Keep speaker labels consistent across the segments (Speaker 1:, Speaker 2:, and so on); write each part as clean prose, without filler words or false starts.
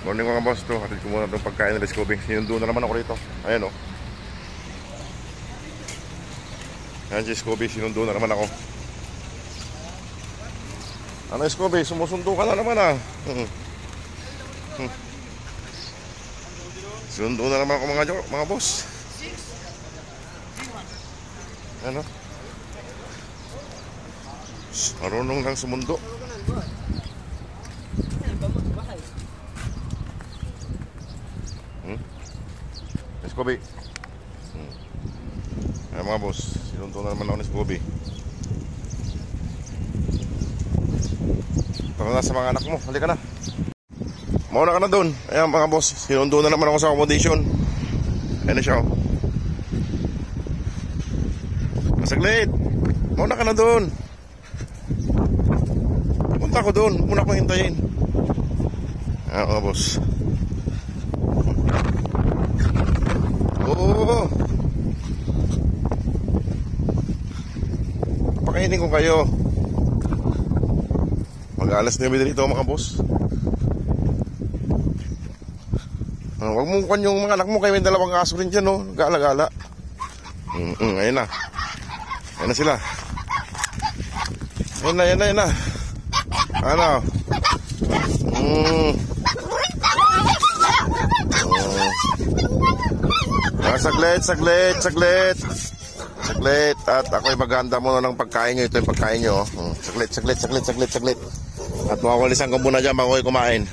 Speaker 1: Morning mga boss, to hatid ko muna itong pagkain ng Scooby. Sinundo na naman ako rito. Ayan o. Ayan si Scooby, sinundo na naman ako. Ano Scooby, sumusundo ka na naman ah. Sinundo na naman ako mga boss. Ano? Marunong lang sumundo. Scooby. Ayan mga boss, sinundo na naman ako ni Scooby. Tara na sa mga anak mo, halika na. Mauna ka na doon. Ayan mga boss, sinundo na naman ako sa accommodation. Ayan na siya oh. Masaglit. Mauna ka na doon. Punta ko doon, muna ko hintayin. Ayan mga boss. Oo. Pakainin ko kayo. Mag-alas 9 dito mga boss. Huwag mo kuhan yung mga anak mo. Kayo may dalawang aso rin dyan oh. Gala-gala. Ayun na. Ayun na sila. Ayun na. Ano? Saglit. At ako'y maghanda muna ng pagkain nyo. Ito yung pagkain nyo. Saglit. At makakalisan ko muna dyan bago kayo kumain.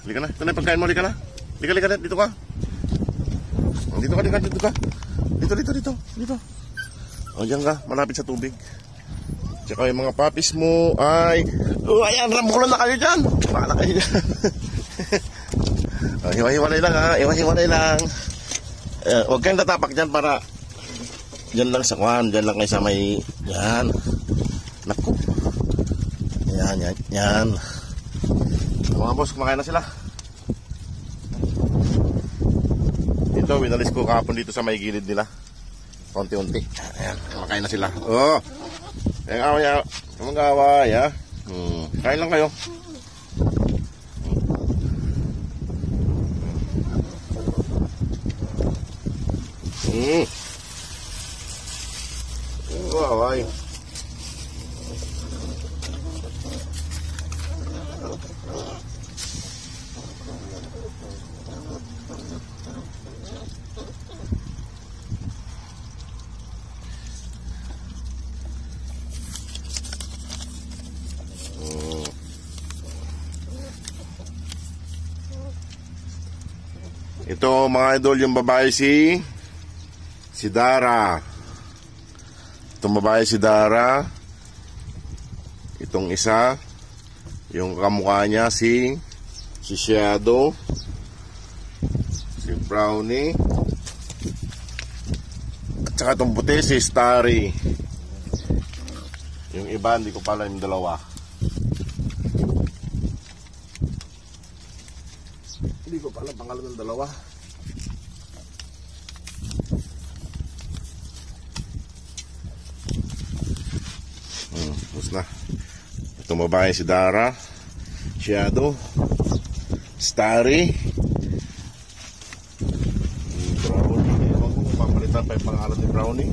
Speaker 1: Halika na. Ito na yung pagkain mo. Halika na. Dito ka. Dito. O, dyan ka. Malapit sa tubig. Tsaka yung mga papis mo ay... ayan, rambulan na kayo dyan. Baka na kayo dyan. Hiwa-hiwalay lang ha. Huwag kayong tatapak dyan para dyan lang sa kwan. Dyan lang kayo sa may... Yan. Naku. Yan. Mga boss, kumakain na sila. Ito, winalis ko kahapon dito sa may gilid nila. Unti-unti. Ayan, kumakain na sila. Oh. Ayan, away ha. Kain lang kayo. Away. Ito mga idol, yung babae si Dara. Itong babae si Dara. Itong isa, yung kamukha niya si Shadow, si Brownie, at saka itong puti si Starry. Yung iba hindi ko pala yung dalawa. Hindi ko pala pangalan ng dalawa. Tapos na. Itong babae si Dara, Shadow, Starry, Brownie. Ewan ko kung papalitan pa yung pangalan ni Brownie.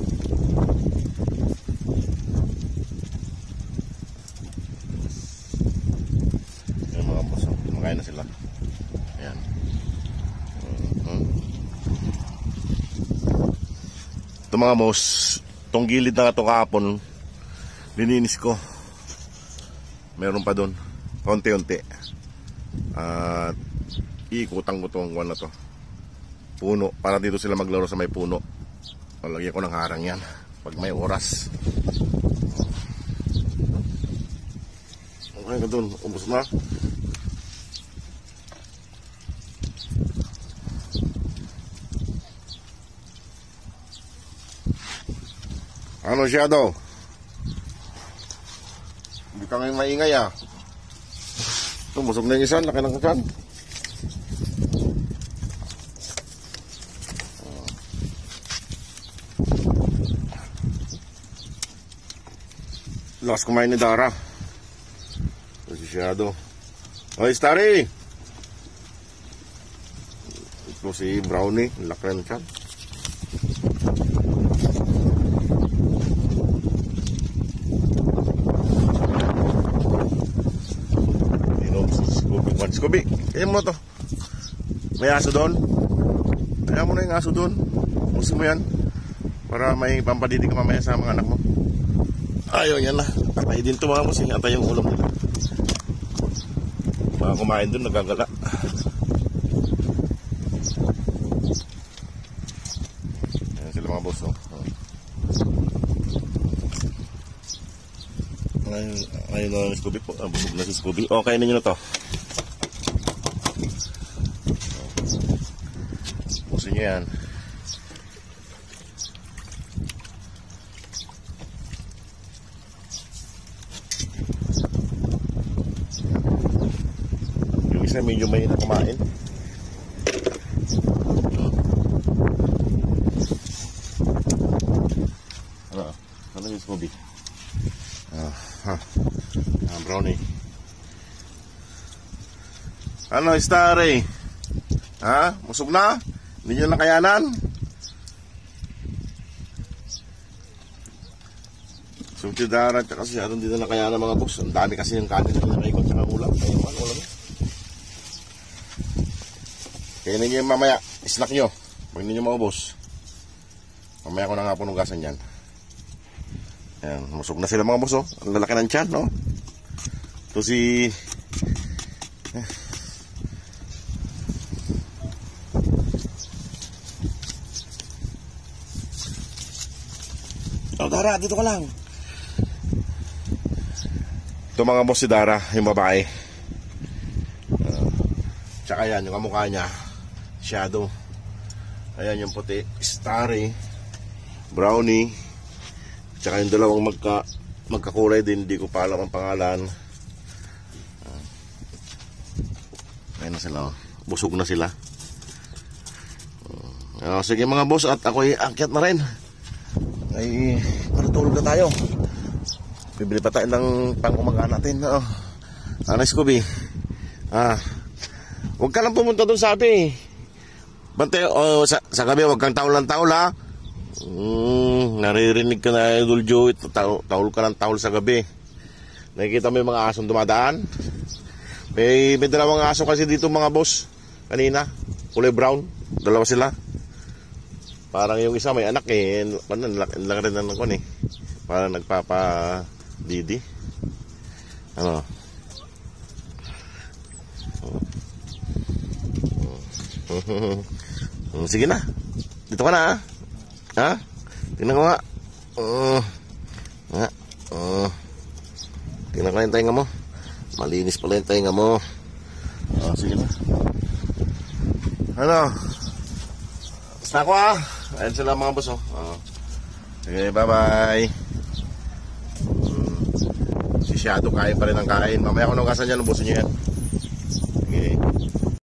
Speaker 1: Ayan mga boss, kumakain na sila. Ayan. Ito mga boss, itong gilid na ito kahapon lininis ko. Meron pa doon konti-unti. At iikutan ko itong one na to, puno, para dito sila maglaro sa may puno. Lagyan ko ng harang yan pag may oras. Okay ka doon, ubos na. Ano Shadow? Hindi ka ngayon maingay ah. Tumusog na yung isa, laki ng kakan. Lakas kumain ni Dara. Si Shadow. Oy, Starry! Ito si Brownie. Laki na siya. Inom si Scooby. Scooby, kaya mo to. May aso doon. Kaya mo na yung aso doon. Gusto mo yan. Para may pampadidig ka mamaya sa mga anak mo. Ayaw yan na. Atay din ito mga musing. Atay yung ulam nila. Mga kumain doon, nagagala. Ayan sila mga boss. Oh. Ayun na si Scooby po. Busog na si Scooby. O, kainin nyo na to. Pusin nyo yan. Medyo may na kumain. Ano yung Scooby? Brownie. Ano, Starry? Ha? Musog na? Hindi nyo nakayanan? So, si Dara at kasi hindi na nakayanan mga boss. Ang dami kasi yung kanin na nakaikot sa ulam. Ayun, ulam. Kaya ninyo yung mamaya, snack nyo. Huwag ninyo maubos. Mamaya ko na nga punugasan yan. Ayan, musog na sila mga boss, oh. Ang lalaki ng tiyan, no? Ito si... Oh, Dara, dito ka lang. Ito mga boss si Dara, yung babae. Tsaka yan, yung kamukha niya. Shadow. Ayan yung puti, Starry, Brownie. Tsaka yung dalawang magkakulay din, hindi ko pa alam ang pangalan. Ayan na sila, busog na sila. Sige mga boss, at ako'y akyat na rin. Ay, matutulog na tayo. Bibili pa tayo ng pang-umaga natin. Ano, Scooby? Huwag ka lang pumunta doon sabi. Bante, sa gabi, huwag kang taul ng taul, ha? Naririnig ka na, Idol Joey. Taul ka ng taul sa gabi. Nakikita mo yung mga asong dumadaan? May dalawang aso kasi dito mga boss. Kanina, kulay brown. Dalawa sila. Parang yung isa may anak eh. Lang rin ng kon eh. Parang nagpapa-didi. Ano? Sige na. Dito ka na, ha? Tingnan ko nga. Tingnan ko yung tainga mo. Malinis pala yung tainga mo. Sige na. Ano? Basta ako, ha? Ayan sila mga boss, oh. Sige, bye-bye. Si Shadow kain pa rin ang kain. Mamaya ko nung kasan dyan, ubusin nyo yan.